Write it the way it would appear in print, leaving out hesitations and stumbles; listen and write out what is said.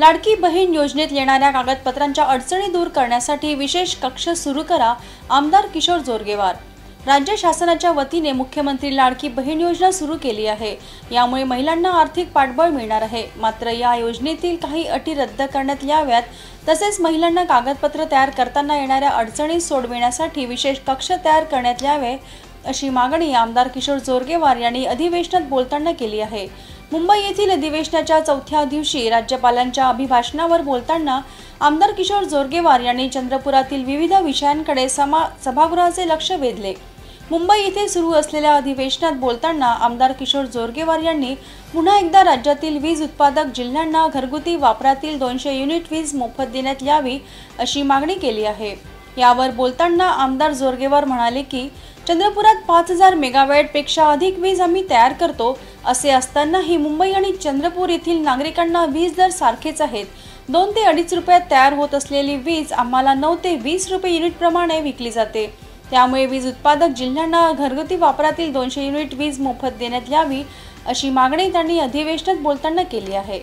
लाडकी बहीण योजनेत येणाऱ्या कागदपत्रांच्या अडचणी दूर करण्यासाठी विशेष कक्ष सुरू करा, आमदार किशोर जोरगेवार। राज्य शासनाच्या वतीने मुख्यमंत्री लाडकी बहीण योजना सुरू केली आहे। यामुळे महिलांना आर्थिक पाठबळ मिळणार आहे। मात्र या योजनेतील काही अटी रद्द करण्यात याव्यात, तसेच महिलांना कागदपत्र तयार करताना येणाऱ्या अडचणी सोडविण्यासाठी विशेष कक्ष तयार करण्यात यावे, अशी मागणी आमदार किशोर जोरगेवार यांनी अधिवेशनात बोलताना केली आहे। मुंबई येथील अधिवेशनाच्या चौथ्या दिवशी राज्यपालांच्या अभिभाषणावर बोलताना आमदार किशोर जोरगेवार यांनी चंद्रपुरातील विविध विषयांकडे सभागृहाचे लक्ष वेधले। मुंबई येथे सुरू असलेल्या अधिवेशनात बोलताना आमदार किशोर जोरगेवार यांनी पुन्हा एकदा राज्यातील वीज उत्पादक जिल्ह्यांना घरगुती वापरातील 200 युनिट वीज मोफत देण्यात यावी, अशी मागणी केली आहे। यावर बोलताना आमदार जोरगेवार म्हणाले की चंद्रपुरात 5000 मेगावॅट पेक्षा अधिक वीज आम्ही तयार करतो। असे असतानाही मुंबई आणि चंद्रपूर येथील नागरिकांना वीज दर सारखेच आहेत। 2 ते 2.5 रुपयात तयार होत असलेली वीज आम्हाला 9 ते 20 रुपये युनिट प्रमाणे विकली जाते। त्यामुळे वीज उत्पादक जिल्ह्यांना घरगुती वापरातील 200 युनिट वीज मोफत देण्यात यावी, अशी मागणी त्यांनी अधिवेशनात बोलताना केली आहे।